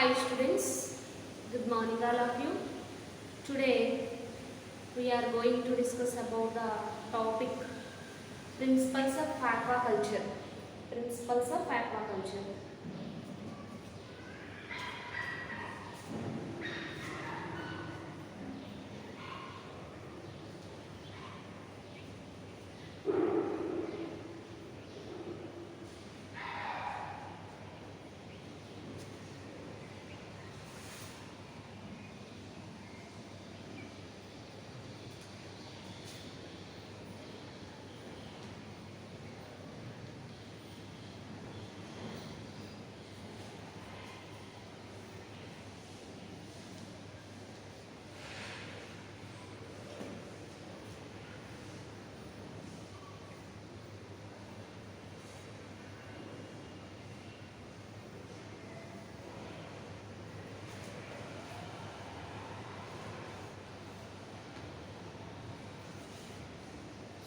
Hi students, good morning all of you. Today we are going to discuss about the topic principles of aquaculture. Principles of aquaculture.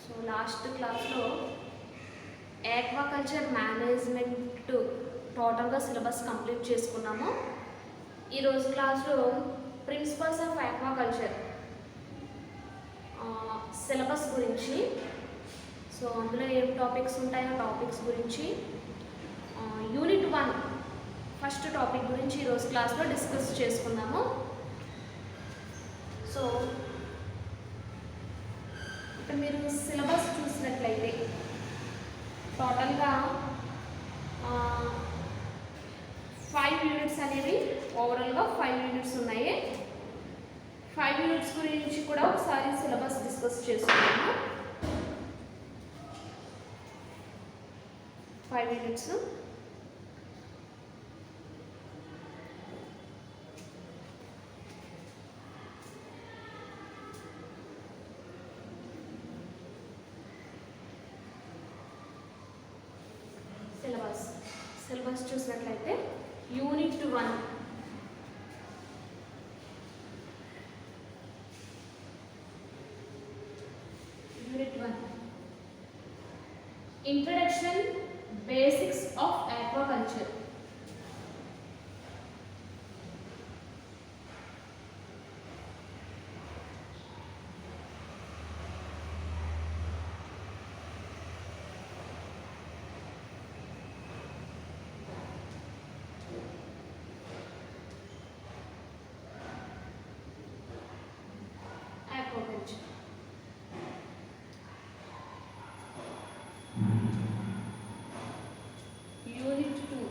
So last క్లాస్లో aquaculture management టోటల్గా syllabus complete చేసుకున్నాము. ఈరోజు క్లాస్లో principles of aquaculture syllabus గురించి, so అందులో ఏం topics ఉంటాయో topics గురించి, యూనిట్ 1 ఫస్ట్ టాపిక్ గురించి ఈరోజు క్లాస్లో డిస్కస్ చేసుకుందాము. సో ఇప్పుడు మీరు సిలబస్ చూసినట్లయితే టోటల్గా 5 యూనిట్స్ అనేవి ఓవరాల్గా 5 యూనిట్స్ ఉన్నాయి. 5 యూనిట్స్ గురించి కూడా ఒకసారి సిలబస్ డిస్కస్ చేసుకున్నాము. 5 యూనిట్స్ సిలబస్ చూసినట్లయితే unit 1 introduction basics of aquaculture. Unit 2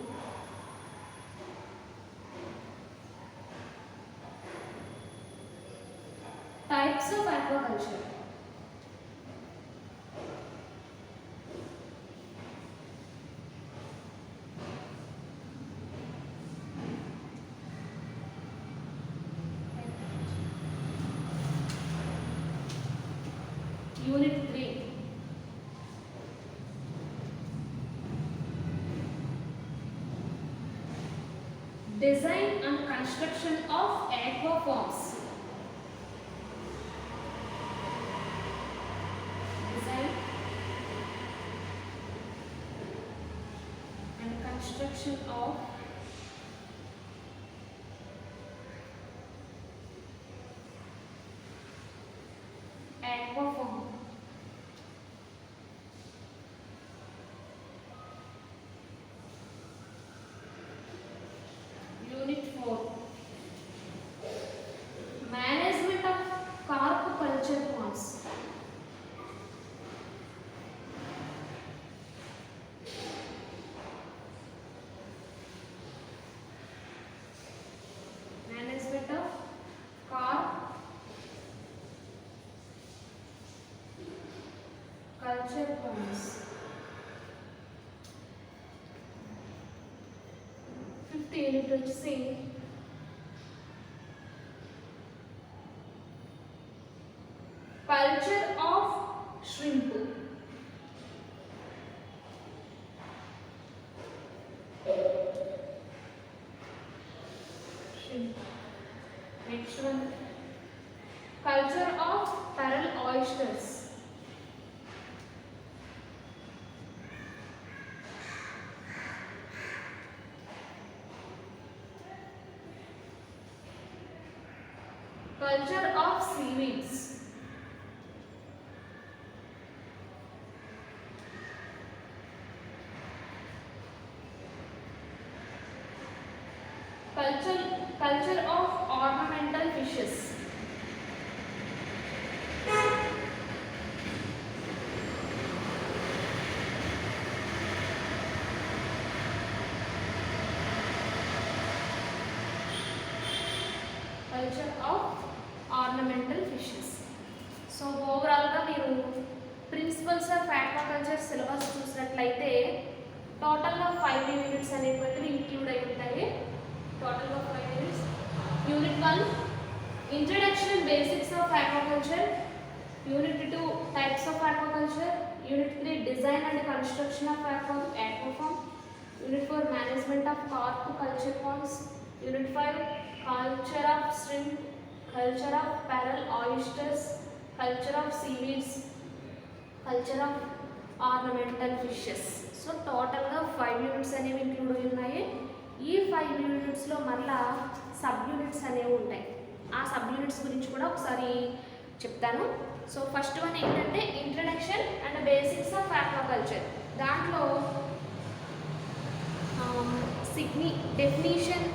types of aquaculture. Unit 3 design and construction of aquafarms. Design and construction of aquafarm. Unit 4 management of carp culture ponds. Management of carp culture ponds. 5th unit వచ్చేసి culture of shrimp. Next one, culture of pearl oysters. Culture of seaweeds. Culture of ornamental fishes. Culture of ornamental fishes. So ఓవరాల్గా మీరు principles of aquaculture syllabus చూసినట్లయితే టోటల్గా 5 units అనేటువంటివి include అయి ఉంటాయి. టోటల్గా 5 units. Unit 1 introduction basics of aquaculture. Unit 2 types of aquaculture. Unit 3 design and construction of aquafarm. Unit 4 management of carp culture ponds. Unit 5 culture of shrimp, culture of pearl oysters, culture of seaweeds, culture of ornamental fishes. So టోటల్గా 5 units అనేవి include అయి ఉన్నాయి. ఈ 5 యూనిట్స్లో మళ్ళా sub units అనేవి ఉంటాయి. ఆ sub units గురించి కూడా ఒకసారి చెప్తాను. సో ఫస్ట్ వన్ ఏంటంటే introduction and basics of aquaculture. దాంట్లో definition,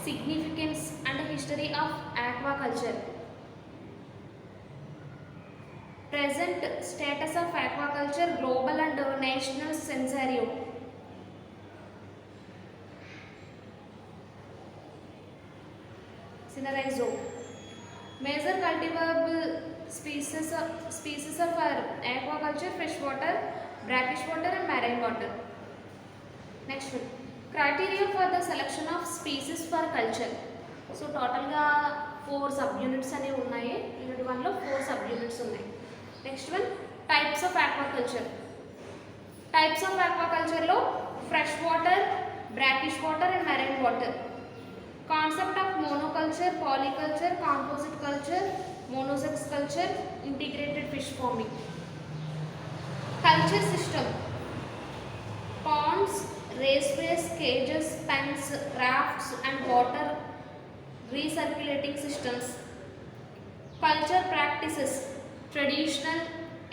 significance and history of aquaculture, present status of aquaculture, global and national scenario, major cultivable species of aquaculture, freshwater, brackish water and marine water. Next one, criteria for the selection of species for culture. So టోటల్గా 4 sub units అనేవి ఉన్నాయి. Unit 1లో 4 sub units ఉన్నాయి. Next one types of aquaculture. Types of ఆక్వాకల్చర్లో fresh water, brackish water and marine water. Concept of monoculture, polyculture, composite culture, monosex culture, integrated fish farming. Culture system, ponds, raceways, cages, pens, rafts and water recirculating systems. Culture practices, traditional,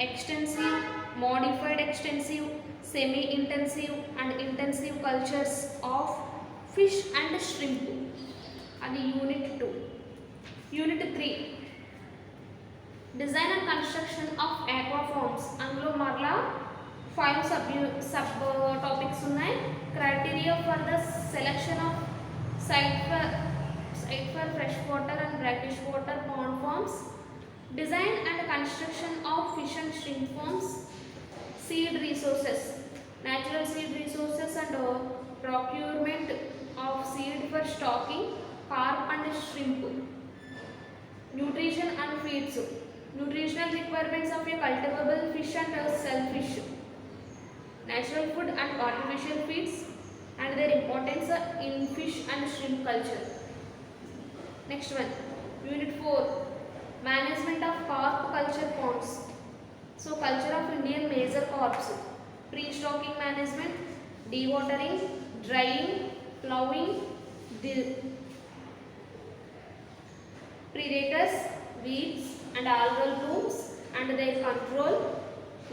extensive, modified extensive, semi-intensive and intensive cultures of fish and shrimp. And unit 2. Unit 3, design and construction of aquaforms. అందులో మరలా 5 sub topics ఉన్నాయి. Criteria for the selection of site for fresh water and brackish water pond farms. Design and construction of fish and shrimp farms. Seed resources, natural seed resources and procurement of seed for stocking carp and shrimp. Nutrition and feeds, nutritional requirements of a cultivable fish and shellfish. Natural food and artificial feeds and their importance in fish and shrimp culture. Next one, unit 4, management of carp culture ponds. So culture of Indian major carps, pre-stocking management, dewatering, drying, ploughing, predators, weeds and algal blooms and their control,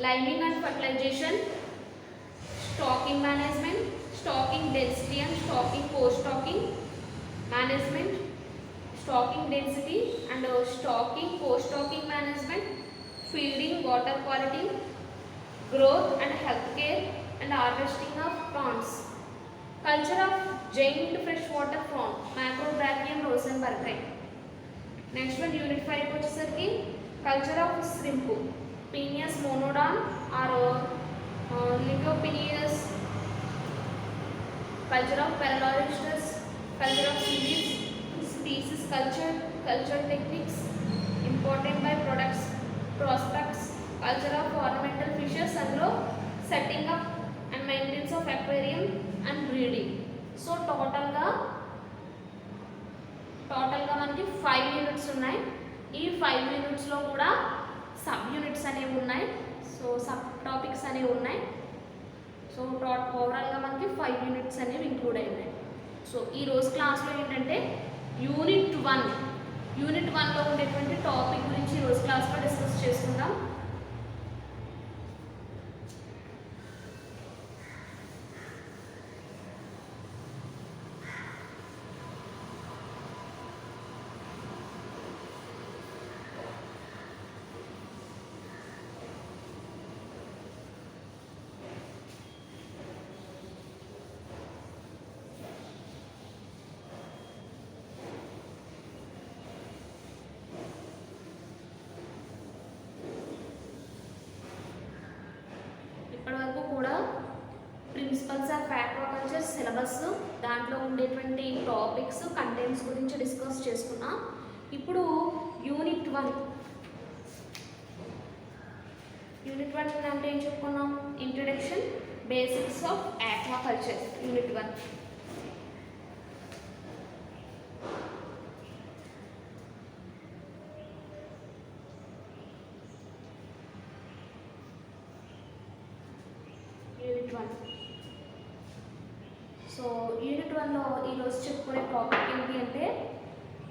liming and fertilization, stocking management, stocking density and stocking post-stocking management, stocking density and stocking post-stocking management, feeding, water quality, growth and health care and harvesting of prawns. Culture of giant freshwater prawn, Macrobrachium rosenbergi. Next one, unit 5 వచ్చేసరికి culture of shrimp, Penaeus monodon or Lithopenaeus. Culture of pearl oysters, culture of seaweeds, species culture, culture techniques, important by products, prospects, culture of ornamental fishes and setting up and maintenance of aquarium and breeding. So totalగా మనకి 5 units ఉన్నాయి. ఈ 5 యూనిట్స్లో కూడా sub units అనేవి ఉన్నాయి. So sub topics అనేవి ఉన్నాయి. So ఓవరాల్గా మనకి 5 యూనిట్స్ అనేవి ఇంక్లూడ్ అయి ఉన్నాయి. సో ఈరోజు క్లాస్లో ఏంటంటే యూనిట్ 1 యూనిట్ 1లో ఉండేటువంటి టాపిక్ గురించి ఈరోజు క్లాస్లో డిస్కస్ చేసుకుందాం. ఇప్పటివరకు కూడా ప్రిన్సిపల్స్ ఆఫ్ ఆక్వాకల్చర్ సిలబస్ దాంట్లో ఉండేటువంటి టాపిక్స్ కంటెంట్స్ గురించి డిస్కస్ చేసుకున్నాం. ఇప్పుడు యూనిట్ 1 అంటే ఏం చెప్పుకున్నాం? Introduction basics of aquaculture unit 1. So unit 1లో ఈరోజు చెప్పుకునే టాపిక్ ఏంటి అంటే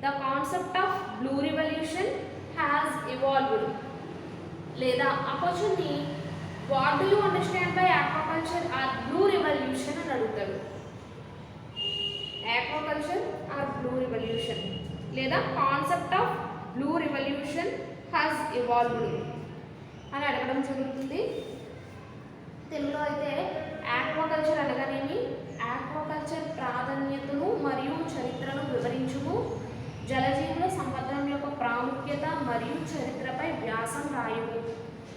the concept of blue revolution has evolved, లేదా అపోజిట్ని what do you understand by aquaculture or blue revolution అని అడుగుతాడు. ఆక్వాకల్చర్ ఆర్ బ్లూ రివల్యూషన్ లేదా concept of blue revolution has evolved అని అడగడం జరుగుతుంది. తెలుగులో అయితే ఆక్వాకల్చర్ అనగానేమి, ఆక్వాకల్చర్ ప్రాధాన్యతను మరియు చరిత్రను వివరించుము, జలజీవుల సంవర్ధనం యొక్క ప్రాముఖ్యత మరియు చరిత్రపై వ్యాసం రాయుము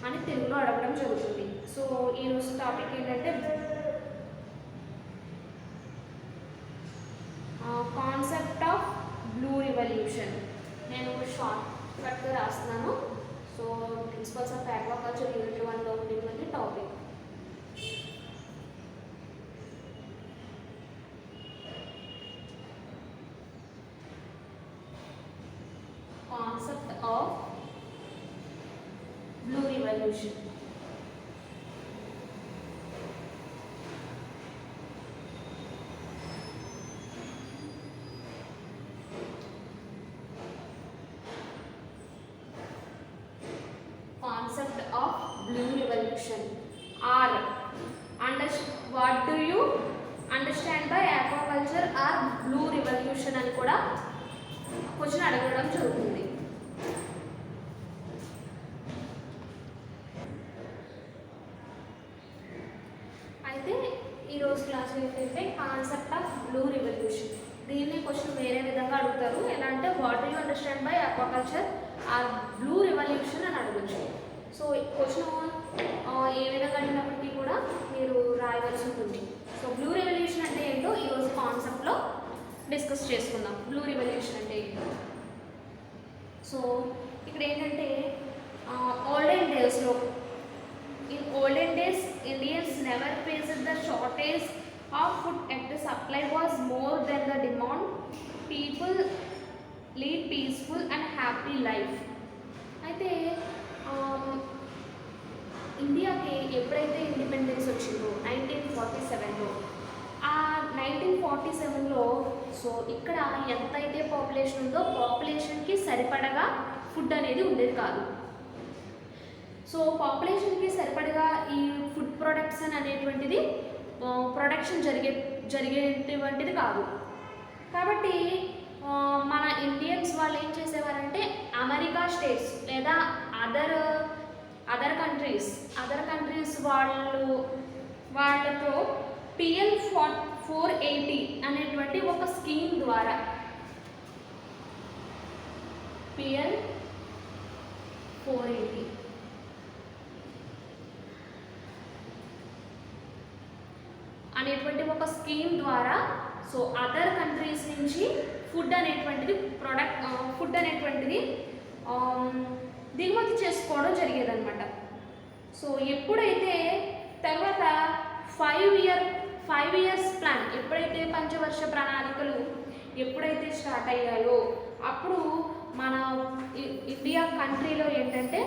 అని తెలుగులో అడగడం జరుగుతుంది. సో ఈరోజు టాపిక్ ఏంటంటే కాన్సెప్ట్ ఆఫ్ బ్లూ రివల్యూషన్. నేను షార్ట్ కట్గా రాస్తున్నాను. So principles of aquaculture unit 1లో ఉండేటువంటి topic. Concept of blue revolution. Concept of blue revolution or what do you understand by aquaculture or blue revolution అని కూడా question అడగడం జరుగుతుంది. అయితే ఈరోజు క్లాస్లో ఏంటంటే కాన్సెప్ట్ ఆఫ్ బ్లూ రివల్యూషన్. దీన్ని క్వశ్చన్ వేరే విధంగా అడుగుతారు. ఎలా అంటే what do you understand by aquaculture or blue revolution అని అడగచ్చు. సో క్వశ్చన్ ఏ విధంగా అడిగినప్పటికీ కూడా మీరు రాయవలసి ఉంటుంది. సో బ్లూ రివల్యూషన్ అంటే ఏంటో ఈరోజు కాన్సెప్ట్లో డిస్కస్ చేసుకుందాం. బ్లూ రివల్యూషన్ అంటే ఏంటో. సో ఇక్కడ ఏంటంటే ఓల్డెన్ డేస్లో in olden days Indians never faced the shortage of food and the supply was more than the demand. People lead peaceful and happy life. అయితే ఇండియాకి ఎప్పుడైతే ఇండిపెండెన్స్ వచ్చిందో 1947లో, ఆ 1947లో సో ఇక్కడ ఎంతైతే పాపులేషన్ ఉందో పాపులేషన్కి సరిపడగా ఫుడ్ అనేది ఉండేది కాదు. సో పాపులేషన్కి సరిపడగా ఈ ఫుడ్ ప్రొడక్షన్ అనేటువంటిది ప్రొడక్షన్ జరిగేటువంటిది కాదు. కాబట్టి మన ఇండియన్స్ వాళ్ళు ఏం చేసేవారంటే అమెరికా స్టేట్స్ లేదా అదర్ కంట్రీస్ వాళ్ళతో PL 480 అనేటువంటి ఒక స్కీమ్ ద్వారా PL 480 అనేటువంటి ఒక స్కీమ్ ద్వారా సో అదర్ కంట్రీస్ నుంచి ఫుడ్ అనేటువంటిది దిగుమతి చేసుకోవడం జరిగేదన్నమాట. సో ఎప్పుడైతే తర్వాత 5 ఇయర్స్ ప్లాన్ ఎప్పుడైతే పంచవర్ష ప్రణాళికలు ఎప్పుడైతే స్టార్ట్ అయ్యాయో అప్పుడు మన ఇండియా కంట్రీలో ఏంటంటే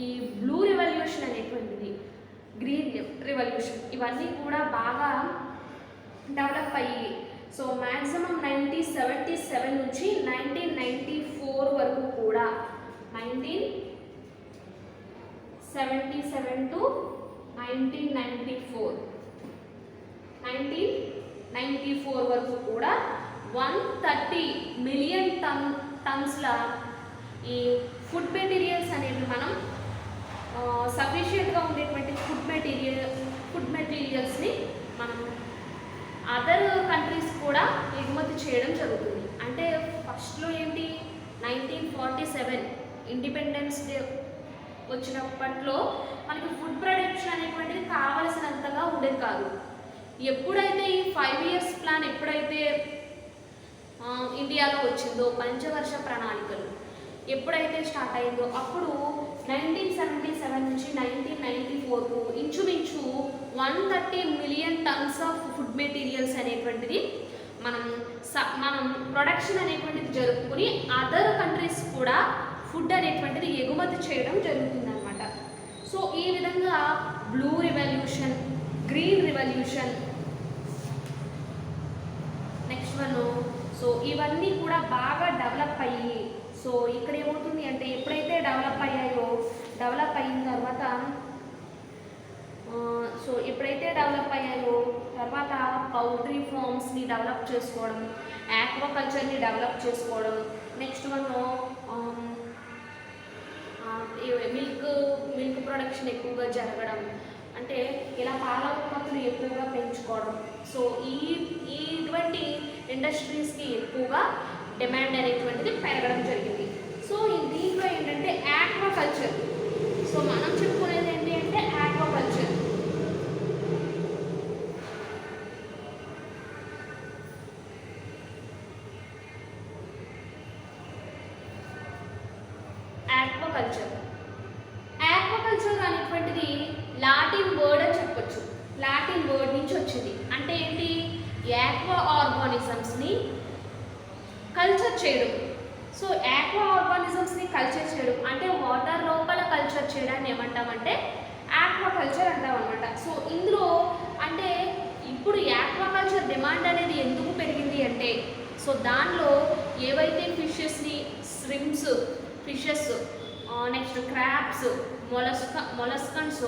ఈ బ్లూ రివల్యూషన్ అనేటువంటిది, గ్రీన్ రివల్యూషన్ ఇవన్నీ కూడా బాగా డెవలప్ అయ్యి సో మ్యాక్సిమం 1977 నుంచి 1994 1974 వరకు కూడా 1977 టు 1994 వరకు కూడా 130 మిలియన్ టన్స్ల ఈ ఫుడ్ మెటీరియల్స్ అనేవి మనం సఫిషియెంట్గా ఉండేటువంటి ఫుడ్ మెటీరియల్స్ని మనం అదర్ కంట్రీస్ కూడా ఎగుమతి చేయడం జరుగుతుంది. అంటే ఫస్ట్లో ఏంటి 1947 ఇండిపెండెన్స్ డే వచ్చినప్పట్లో మనకి ఫుడ్ ప్రొడక్షన్ అనేటువంటిది కావలసినంతగా ఉండేది కాదు. ఎప్పుడైతే ఈ 5 ఇయర్స్ ప్లాన్ ఎప్పుడైతే ఇండియాలో వచ్చిందో, పంచవర్ష ప్రణాళికలు ఎప్పుడైతే స్టార్ట్ అయిందో అప్పుడు 1977 నుంచి 1994 ఇంచుమించు 130 million tons of food materials అనేటువంటిది మనం ప్రొడక్షన్ అనేటువంటిది జరుపుకుని అదర్ కంట్రీస్ కూడా ఫుడ్ అనేటువంటిది ఎగుమతి చేయడం జరుగుతుందన్నమాట. సో ఈ విధంగా blue revolution, green revolution, next one, so ఇవన్నీ కూడా బాగా డెవలప్ అయ్యి, సో ఇక్కడ ఏమవుతుంది అంటే ఎప్పుడైతే డెవలప్ అయిన తర్వాత పౌల్ట్రీ ఫార్మ్స్ని డెవలప్ చేసుకోవడం, ఆక్వాకల్చర్ని డెవలప్ చేసుకోవడం, నెక్స్ట్ వన్ మిల్క్ ప్రొడక్షన్ ఎక్కువగా జరగడం, అంటే ఇలా పాల ఉత్పత్తులు ఎక్కువగా పెంచుకోవడం. సో ఇటువంటి ఇండస్ట్రీస్కి ఎక్కువగా డిమాండ్ అనేటువంటిది పెరగడం జరిగింది. సో దీంట్లో ఏంటంటే ఆక్వాకల్చర్, సో మనం చెప్పుకునేది ఏంటి అంటే ఆక్వాకల్చర్. ఆక్వాకల్చర్ అనేటువంటిది లాటిన్ వర్డ్ అని చెప్పొచ్చు. లాటిన్ వర్డ్ నుంచి వచ్చింది. అంటే ఏంటి? ఆక్వా ఆర్గానిజమ్స్ని కల్చర్ చేయడం. సో ఆక్వా ఆర్గానిజమ్స్ని కల్చర్ చేయడం అంటే వాటర్ లోపల కల్చర్ చేయడాన్ని ఏమంటామంటే ఆక్వాకల్చర్ అంటాం అనమాట. సో ఇందులో అంటే ఇప్పుడు ఆక్వాకల్చర్ డిమాండ్ అనేది ఎందుకు పెరిగింది అంటే, సో దానిలో ఏవైతే ఫిషెస్ని, shrimps, fishes, next crabs, molluscans,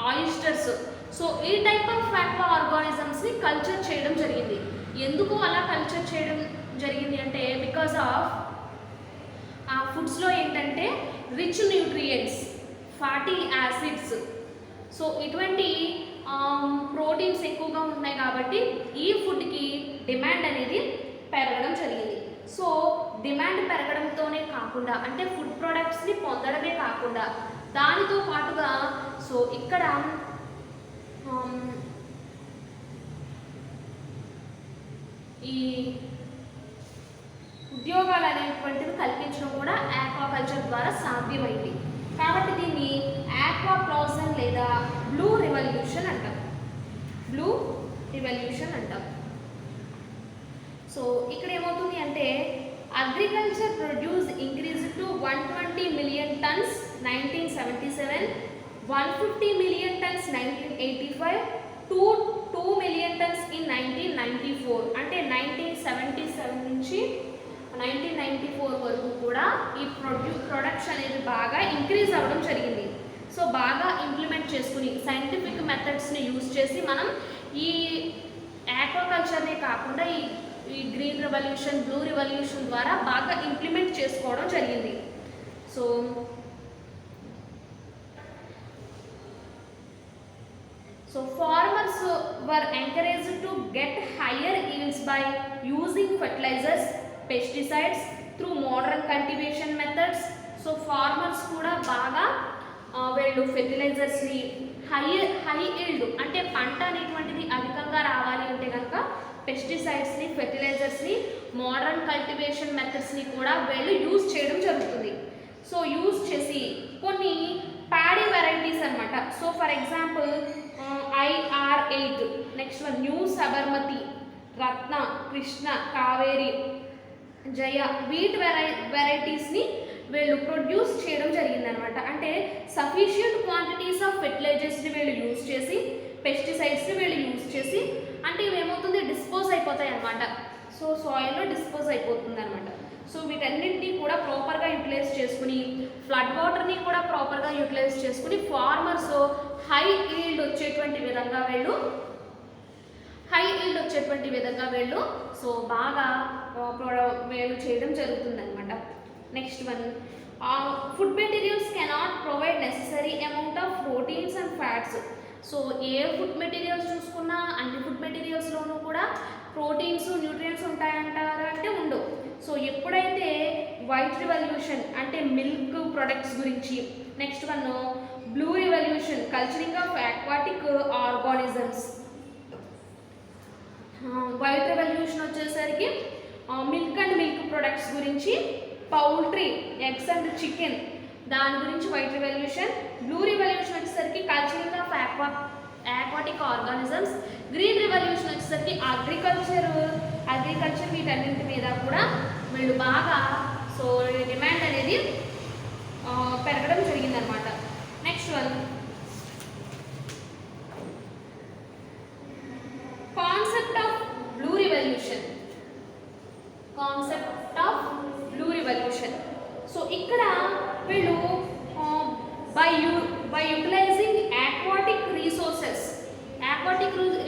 oysters, so ఈ టైప్ ఆఫ్ ఆక్వా ఆర్గానిజమ్స్ని కల్చర్ చేయడం జరిగింది. ఎందుకు అలా కల్చర్ చేయడం జరిగింది అంటే బికాస్ ఆఫ్ ఆ ఫుడ్స్లో ఏంటంటే rich nutrients, fatty acids, so ఇటువంటి ప్రోటీన్స్ ఎక్కువగా ఉన్నాయి కాబట్టి ఈ ఫుడ్కి డిమాండ్ అనేది పెరగడం జరిగింది. సో డిమాండ్ పెరగడంతోనే కాకుండా అంటే ఫుడ్ ప్రొడక్ట్స్ని పొందడమే కాకుండా దానితో పాటుగా సో ఇక్కడ ఈ ఉద్యోగాలు అనేటువంటివి కల్పించడం కూడా ఆక్వాకల్చర్ ద్వారా సాధ్యమైంది. కాబట్టి దీన్ని ఆక్వాప్లాజన్ లేదా బ్లూ రివల్యూషన్ అంటాం. సో ఇక్కడ ఏమవుతుంది అంటే agriculture produce increase to 120 million tons 1977, 150 million tons 1985, 2 million tons in 1994. అంటే 1977 నుంచి 1994 వరకు కూడా ఈ ప్రొడక్షన్ అనేది బాగా ఇంక్రీజ్ అవ్వడం జరిగింది. సో బాగా ఇంప్లిమెంట్ చేసుకుని సైంటిఫిక్ మెథడ్స్ని యూజ్ చేసి మనం ఈ ఆక్వాకల్చర్నే కాకుండా ఈ గ్రీన్ రెవల్యూషన్, బ్లూ రెవల్యూషన్ ద్వారా బాగా ఇంప్లిమెంట్ చేసుకోవడం జరిగింది. So farmers were encouraged to get higher yields by using fertilizers, pesticides through modern cultivation methods. So farmers కూడా బాగా వీళ్ళు ఫెర్టిలైజర్స్ని హై ఈల్డ్ అంటే పంట అనేటువంటిది అధికంగా రావాలి అంటే కనుక పెస్టిసైడ్స్ని, ఫెర్టిలైజర్స్ని, మోడర్న్ కల్టివేషన్ మెథడ్స్ని కూడా వీళ్ళు యూజ్ చేయడం జరుగుతుంది. సో యూజ్ చేసి కొన్ని ప్యాడీ వెరైటీస్ అనమాట. So for example IR8, next one new Sabarmati, Ratna, Krishna, Kaveri, Jaya, wheat వెరైటీస్ని వీళ్ళు ప్రొడ్యూస్ చేయడం జరిగిందనమాట. అంటే సఫిషియంట్ క్వాంటిటీస్ ఆఫ్ ఫెర్టిలైజర్స్ని వీళ్ళు యూజ్ చేసి, పెస్టిసైడ్స్ని వీళ్ళు యూజ్ చేసి, అంటే ఇవి ఏమవుతుంది డిస్పోజ్ అయిపోతాయి అనమాట. సో సాయిల్లో డిస్పోజ్ అయిపోతుంది అనమాట. సో వీటన్నింటినీ కూడా ప్రాపర్గా యూటిలైజ్ చేసుకుని ఫ్లడ్ వాటర్ని కూడా ప్రాపర్గా యూటిలైజ్ చేసుకుని ఫార్మర్స్ హై ఈల్డ్ వచ్చేటువంటి విధంగా సో బాగా వేలు చేయడం జరుగుతుంది అనమాట. Next one, food materials cannot provide necessary amount of proteins and fats. So A food materials చూసుకున్నా అన్ని ఫుడ్ మెటీరియల్స్లోనూ కూడా ప్రోటీన్స్ న్యూట్రియంట్స్ ఉంటాయంటారా అంటే ఉండవు. సో ఎప్పుడైతే వైట్ రివల్యూషన్ అంటే మిల్క్ ప్రొడక్ట్స్ గురించి, next one blue revolution culturing of aquatic organisms, white revolution వచ్చేసరికి milk and milk products గురించి, పౌల్ట్రీ ఎగ్స్ అండ్ చికెన్ దాని గురించి వైట్ రెవల్యూషన్, బ్లూ రివల్యూషన్ వచ్చేసరికి culturing of aquatic organisms, green revolution వచ్చేసరికి agriculture వీటన్నింటి మీద కూడా వీళ్ళు బాగా సో డిమాండ్ అనేది పెరగడం జరిగిందనమాట. Next one, concept of blue revolution. So ఇక్కడ వీళ్ళు బై యూటిలైజింగ్ ఆక్వాటిక్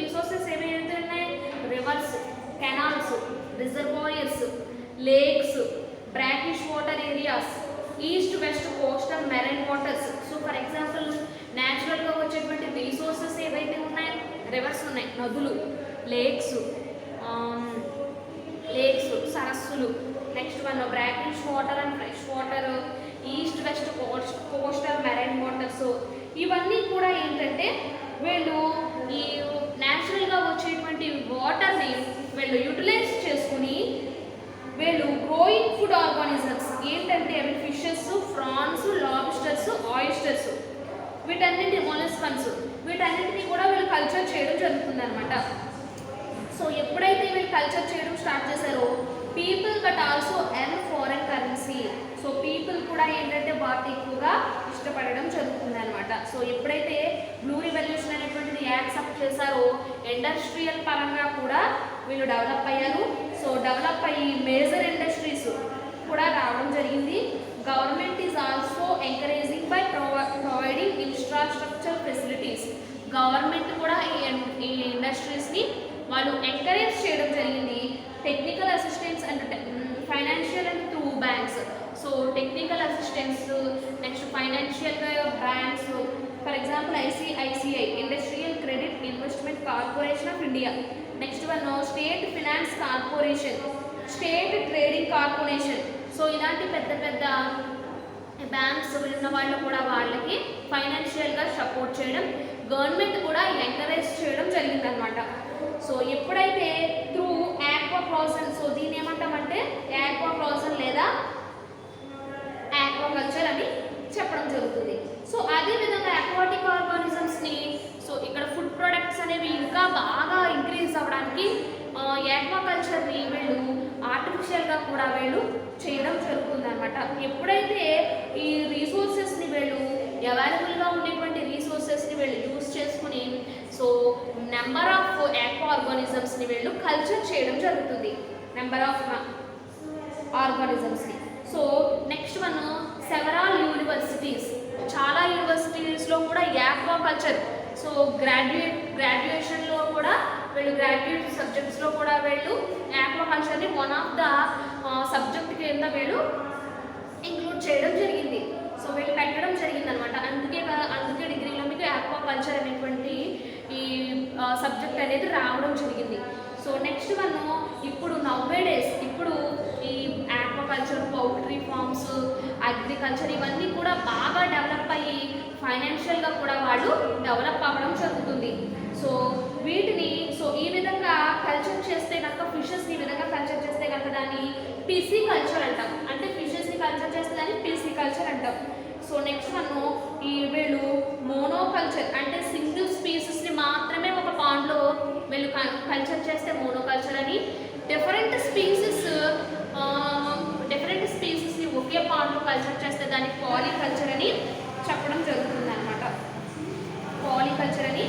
రిసోర్సెస్ ఏవైతే ఉన్నాయి, reverse, canals, reservoirs, lakes, brackish water areas, east west coastal marine waters. So for example న్యాచురల్గా వచ్చేటువంటి రిసోర్సెస్ ఏవైతే ఉన్నాయి, రివర్స్ ఉన్నాయి, నదులు, లేక్స్, సరస్సులు, next one brackish water and fresh water, east west coastal marine waters. ఇవన్నీ కూడా ఏంటంటే వీళ్ళు ఈ న్యాచురల్గా వచ్చేటువంటి వాటర్ని వీళ్ళు యూటిలైజ్ చేసుకుని వీళ్ళు గ్రోయింగ్ ఫుడ్ ఆర్గానిజమ్స్ ఏంటంటే అవి ఫిషెస్, ఫ్రాన్స్, లాబ్స్టర్స్, ఆయిస్టర్స్, వీటన్నింటి మొలస్కన్స్, వీటన్నింటినీ కూడా వీళ్ళు కల్చర్ చేయడం జరుగుతుంది అనమాట. సో ఎప్పుడైతే వీళ్ళు కల్చర్ చేయడం స్టార్ట్ చేశారో people but also earn foreign currency. So people కూడా ఏంటంటే వాటి ఎక్కువగా ఇష్టపడడం జరుగుతుంది అనమాట. సో ఎప్పుడైతే బ్లూ రివల్యూషన్ అనేటువంటిది యాక్సెప్ట్ చేశారో ఇండస్ట్రియల్ పరంగా కూడా వీళ్ళు డెవలప్ అయ్యారు. సో డెవలప్ అయ్యి మేజర్ ఇండస్ట్రీస్ కూడా రావడం జరిగింది. Government is also encouraging by providing infrastructure facilities. Government కూడా ఈ ఇండస్ట్రీస్ని వాళ్ళు ఎంకరేజ్ చేయడం జరిగింది. Technical assistance and financial and through banks. So technical assistance, next ఫైనాన్షియల్గా banks, for example ICICI industrial credit investment corporation of India, next one state finance corporation, state trading corporation. So ఇలాంటి పెద్ద పెద్ద banks ఉన్న వాళ్ళు కూడా వాళ్ళకి ఫైనాన్షియల్గా support చేయడం, గవర్నమెంట్ కూడా ఎంకరేజ్ చేయడం జరిగిందనమాట. సో ఎప్పుడైతే త్రూ ఆక్వాప్లాజన్, సో దీన్ని ఏమంటామంటే ఆక్వాప్లాజన్ లేదా ఆక్వాకల్చర్ అని చెప్పడం జరుగుతుంది. సో అదేవిధంగా అక్వాటిక్ ఆర్గానిజమ్స్ని సో ఇక్కడ ఫుడ్ ప్రొడక్ట్స్ అనేవి ఇంకా బాగా ఇంక్రీజ్ అవ్వడానికి ఆక్వాకల్చర్ని వీళ్ళు ఆర్టిఫిషియల్గా కూడా వీళ్ళు చేయడం జరుగుతుంది అనమాట. ఎప్పుడైతే ఈ రిసోర్సెస్ని వీళ్ళు అవైలబుల్గా ఉండేటువంటి రిసోర్సెస్ని వీళ్ళు యూజ్ చేసుకుని సో నెంబర్ ఆఫ్ ఆక్వా ఆర్గానిజమ్స్ని వీళ్ళు కల్చర్ చేయడం జరుగుతుంది, నెంబర్ ఆఫ్ ఆర్గానిజమ్స్ని. So next one several universities, చాలా యూనివర్సిటీస్లో కూడా ఆక్వాకల్చర్ సో గ్రాడ్యుయేషన్లో కూడా వీళ్ళు గ్రాడ్యుయేట్ సబ్జెక్ట్స్లో కూడా వీళ్ళు ఆక్వాకల్చర్ని వన్ ఆఫ్ ద సబ్జెక్ట్ కింద వీళ్ళు ఇంక్లూడ్ చేయడం జరిగింది. సో వీళ్ళు పెట్టడం జరిగింది అనమాట. అందుకే డిగ్రీలో మీకు ఆక్వాకల్చర్ అనేటువంటి ఈ సబ్జెక్ట్ అనేది రావడం జరిగింది. సో నెక్స్ట్ వన్ ఇప్పుడు నవ్వేడేస్ ఇప్పుడు ఈ ఆక్వాకల్చర్, పౌల్ట్రీ ఫార్మ్స్, అగ్రికల్చర్ ఇవన్నీ కూడా బాగా డెవలప్ అయ్యి ఫైనాన్షియల్గా కూడా వాళ్ళు డెవలప్ అవ్వడం జరుగుతుంది. సో వీటిని సో ఈ విధంగా కల్చర్ చేస్తే కనుక ఫిషెస్ని ఈ విధంగా కల్చర్ చేస్తే కనుక దాన్ని పిసి కల్చర్ అంటాం. అంటే ఫిషెస్ని కల్చర్ చేస్తే దాన్ని పిసి కల్చర్ అంటాం. సో నెక్స్ట్ వన్ ఈ వీళ్ళు మోనోకల్చర్ అంటే సింగిల్ స్పీసెస్ని మాత్రమే ఒక పాండ్లో వీళ్ళు కల్చర్ చేస్తే మోనోకల్చర్ అని, డిఫరెంట్ స్పీసెస్ని ఒకే పాండ్లో కల్చర్ చేస్తే దాన్ని పాలికల్చర్ అని చెప్పడం జరుగుతుంది అనమాట. పాలికల్చర్ అని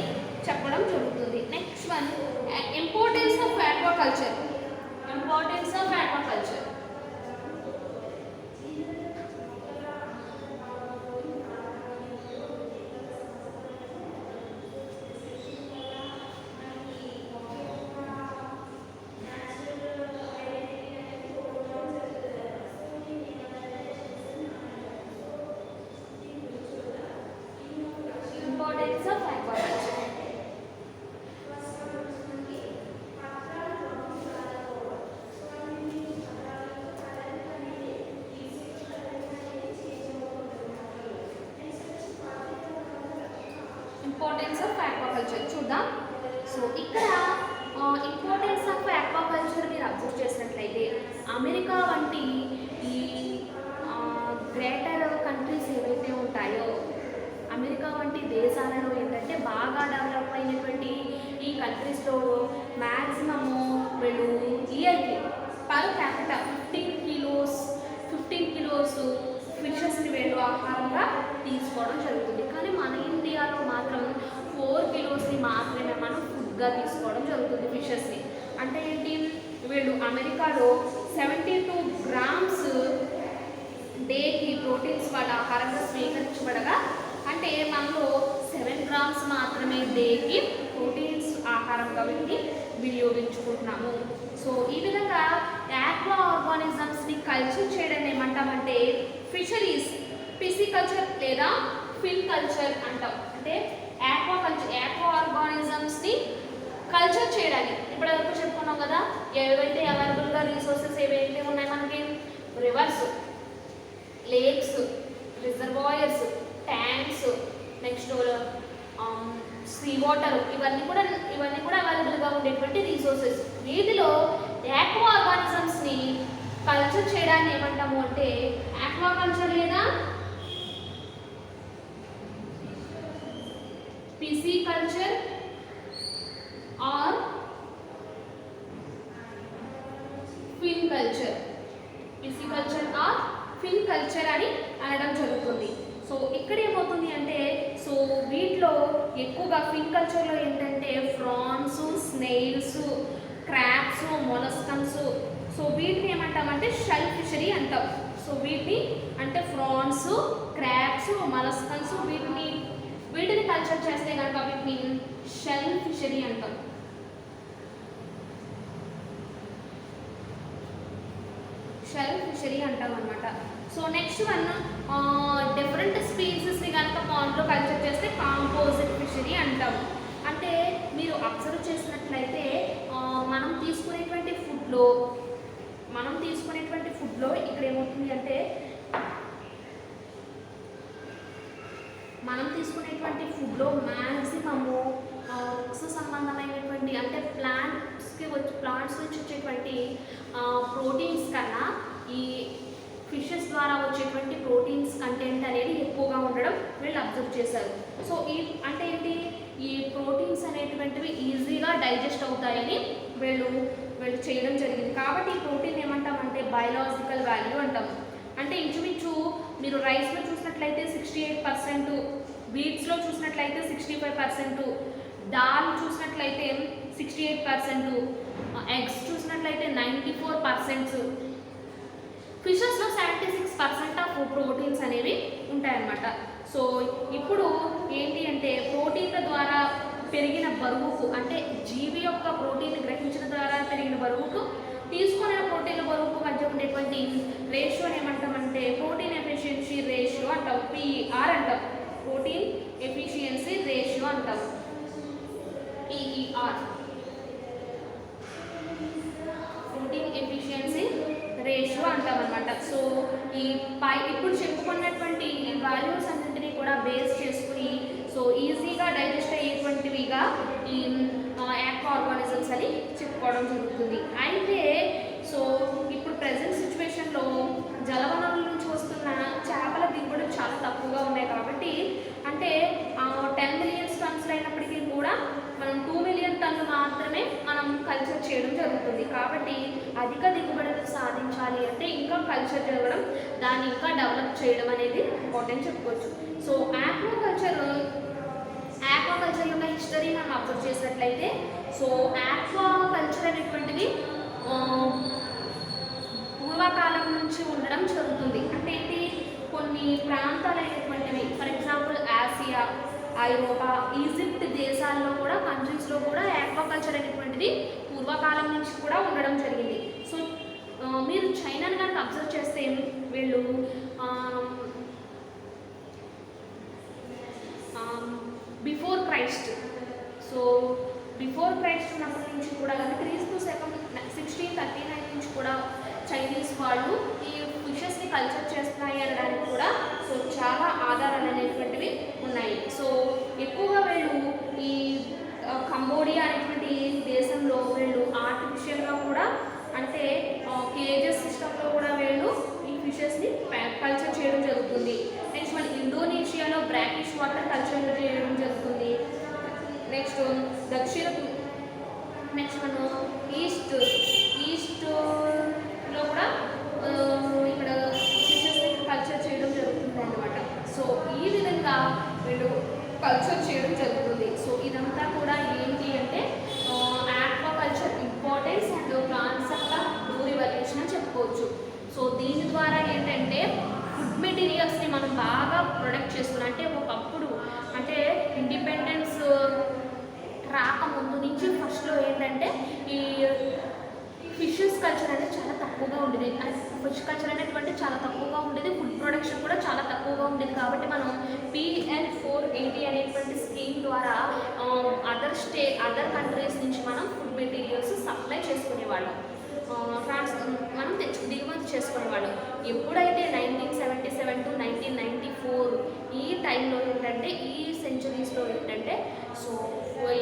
చెప్పడం జరుగుతుంది. Next one importance of aquaculture. America వంటి ఈ గ్రేటర్ కంట్రీస్ ఏవైతే ఉంటాయో, అమెరికా వంటి దేశాలలో ఏంటంటే బాగా డెవలప్ అయినటువంటి ఈ కంట్రీస్లో మ్యాక్సిమము వీళ్ళు ఇయర్కి పర్ క్యాపిటల్ 15 కిలోస్ ఫిషెస్ని వీళ్ళు ఆహారంగా తీసుకోవడం జరుగుతుంది. కానీ మన ఇండియాలో మాత్రం 4 కిలోస్ని మాత్రమే మనం ఫుడ్గా తీసుకోవడం జరుగుతుంది ఫిషెస్ని. అంటే ఏంటి, వీళ్ళు అమెరికాలో 72 గ్రామ్స్ డేకి ప్రోటీన్స్ వాళ్ళ ఆహారంగా స్వీకరించబడగా, అంటే మనలో 7 గ్రామ్స్ మాత్రమే డేకి ప్రోటీన్స్ ఆహారంగా వీటిని వినియోగించుకుంటున్నాము. సో ఈ విధంగా యాక్వా ఆర్గానిజమ్స్ని కల్చర్ చేయడం ఏమంటామంటే ఫిషరీస్, పిసికల్చర్ లేదా ఫిన్ కల్చర్ అంటాం. అంటే యాక్వా ఆర్గానిజమ్స్ని కల్చర్ చేయడానికి ఇప్పుడు వరకు చెప్పుకున్నాం కదా, ఏవైతే అవైలబుల్గా రిసోర్సెస్ ఏవైతే ఉన్నాయి మనకి, rivers, lakes, reservoirs, tanks, next sea water, ఇవన్నీ కూడా అవైలబుల్గా ఉండేటువంటి రిసోర్సెస్. వీటిలో యాక్వా ఆర్గానిజమ్స్ని కల్చర్ చేయడాన్ని ఏమంటాము అంటే ఆక్వాకల్చర్ లేదా pisciculture or fin culture, pisciculture or fin culture అని అనడం జరుగుతుంది. సో ఇక్కడ ఏమవుతుంది అంటే, సో వీటిలో ఎక్కువగా ఫిన్ కల్చర్లో ఏంటంటే France, snails, crabs, molluscans, so వీటిని ఏమంటామంటే షెల్ ఫిషరీ అంటాం. సో వీటిని అంటే ఫ్రాన్స్, క్రాబ్స్, మొలస్కన్స్, వీటిని కల్చర్ చేస్తే కనుక వీటిని షెల్ ఫిషరీ అంటాం. షెల్ ఫిషరీ అంటాం అనమాట. సో నెక్స్ట్ వన్, డిఫరెంట్ స్పీసీస్ని కనుక పాండ్లో కల్చర్ చేస్తే కాంపోజిట్ ఫిషరీ అంటాం. అంటే మీరు అబ్జర్వ్ చేసినట్లయితే మనం తీసుకునేటువంటి ఫుడ్లో ఇక్కడ ఏమవుతుంది అంటే, మనం తీసుకునేటువంటి ఫుడ్లో మ్యాక్సిమము సంబంధమైనటువంటి అంటే ప్లాంట్స్ నుంచి వచ్చేటువంటి ప్రోటీన్స్ కన్నా ఈ ఫిషెస్ ద్వారా వచ్చేటువంటి ప్రోటీన్స్ కంటెంట్ అనేది ఎక్కువగా ఉండడం వీళ్ళు అబ్జర్వ్ చేశారు. సో అంటే ఏంటి, ఈ ప్రోటీన్స్ అనేటువంటివి ఈజీగా డైజెస్ట్ అవుతాయని వీళ్ళు చేయడం జరిగింది. కాబట్టి ఈ ప్రోటీన్ ఏమంటామంటే బయలాజికల్ వాల్యూ అంటాం. అంటే ఇంచుమించు మీరు రైస్లో చూసినట్లయితే 68%, వీట్స్లో చూసినట్లయితే 65%, దాల్ చూసినట్లయితే 68%, ఎగ్స్ చూసినట్లయితే 94%, ఫిషెస్లో 76% ఆఫ్ ప్రోటీన్స్ అనేవి ఉంటాయన్నమాట. సో ఇప్పుడు ఏంటి అంటే ప్రోటీన్ల ద్వారా పెరిగిన బరువుకు, అంటే జీవి యొక్క ప్రోటీన్ గ్రహించిన ద్వారా పెరిగిన బరువుకు తీసుకునే ప్రోటీన్ల బరువుకు మధ్య ఉండేటువంటి రేషియోని ఏమంటామంటే ప్రోటీన్ ఎఫిషియన్సీ రేషియో అంటాం, పిఈఆర్ అంటాం. ప్రోటీన్ ఎఫిషియన్సీ రేషియో అంటాం, పిఈఆర్, ప్రోటీన్ ఎఫిషియన్సీ రేషియో అంటాం అనమాట. సో ఇప్పుడు చెప్పుకున్నటువంటి ఈ వాల్యూస్ అన్నింటినీ కూడా బేస్ చేసుకుని సో ఈజీగా డైజెస్ట్ అయ్యేటువంటివిగా ఈ యాక్వా ఆర్గానిజమ్స్ అని చెప్పుకోవడం జరుగుతుంది. అయితే సో ఇప్పుడు ప్రజెంట్ సిచ్యువేషన్లో జలవనరుల నుంచి వస్తున్న చేపల దిగుబడి చాలా తక్కువగా ఉన్నాయి. కాబట్టి అంటే 10 మిలియన్ టన్స్ అయినప్పటికీ కూడా మనం 2 మిలియన్ టన్ను మాత్రమే మనం కల్చర్ చేయడం జరుగుతుంది. కాబట్టి అధిక దిగుబడులు సాధించాలి అంటే ఇంకా కల్చర్ జరగడం, దాన్ని ఇంకా డెవలప్ చేయడం అనేది ఇంపార్టెంట్ చెప్పుకోవచ్చు. సో ఆక్వాకల్చర్ యొక్క హిస్టరీ మనం అబ్జర్వ్ చేసినట్లయితే, సో ఆక్వాకల్చర్ అనేటువంటిది పూర్వకాలం నుంచి ఉండడం జరుగుతుంది. అంటే ఏంటి, కొన్ని ప్రాంతాలు అయినటువంటివి, ఫర్ ఎగ్జాంపుల్ ఆసియా, ఐరోపా, ఈజిప్ట్ దేశాల్లో కూడా, కంట్రీస్లో కూడా ఆక్వాకల్చర్ అనేటువంటిది పూర్వకాలం నుంచి కూడా ఉండడం జరిగింది. సో మీరు చైనాని కనుక అబ్జర్వ్ చేస్తే వీళ్ళు before Christ, so before Christ ఉన్నప్పటి నుంచి కూడా కానీ క్రీస్తు శకం 1639 నుంచి కూడా చైనీస్ వాళ్ళు ఈ ఫిషెస్ని కల్చర్ చేస్తున్నాయి అనడానికి కూడా సో చాలా ఆధారాలు అనేటువంటివి ఉన్నాయి. సో ఎక్కువగా వీళ్ళు ఈ కంబోడియా అనేటువంటి దేశంలో వీళ్ళు ఆర్టిఫిషియల్గా కూడా అంటే కేజెస్ ఫిషెస్ కల్చర్ అనేది చాలా తక్కువగా ఉండేది. ఫిష్ కల్చర్ అనేటువంటి చాలా తక్కువగా ఉండేది. ఫుడ్ ప్రొడక్షన్ కూడా చాలా తక్కువగా ఉండేది. కాబట్టి మనం PN480 అనేటువంటి స్కీమ్ ద్వారా అదర్ కంట్రీస్ నుంచి మనం ఫుడ్ మెటీరియల్స్ సప్లై చేసుకునేవాళ్ళం. మనం దిగుమతి చేసుకునేవాళ్ళం. ఎప్పుడైతే 1977 to 1994 ఈ టైంలో ఏంటంటే, ఈ సెంచరీస్లో ఏంటంటే, సో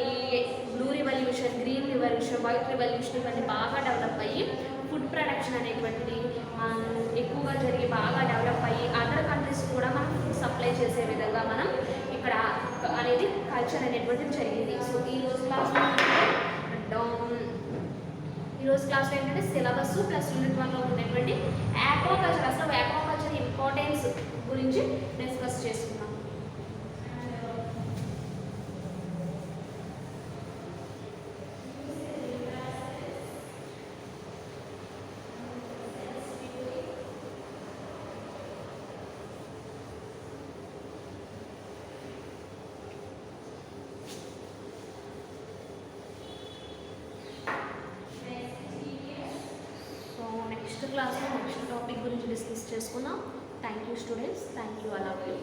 ఈ blue revolution, green revolution, white revolution ఇవన్నీ బాగా డెవలప్ అయ్యి ఫుడ్ ప్రొడక్షన్ అనేటువంటిది ఎక్కువగా జరిగి బాగా డెవలప్ అయ్యి అదర్ కంట్రీస్ కూడా మనం ఫుడ్ సప్లై చేసే విధంగా మనం ఇక్కడ అనేది కల్చర్ అనేటువంటిది జరిగింది. సో ఈరోజు క్లాస్లో ఏంటంటే సిలబస్ ప్లస్ యూనిట్ 1లో ఉన్నటువంటి ఆక్వాకల్చర్, అసలు ఆక్వాకల్చర్ ఇంపార్టెన్స్ గురించి డిస్కస్ చేసుకున్నాం. నెక్స్ట్ క్లాస్లో నెక్స్ట్ టాపిక్ గురించి డిస్కస్ చేసుకున్నాం. Thank you students, thank you all of you.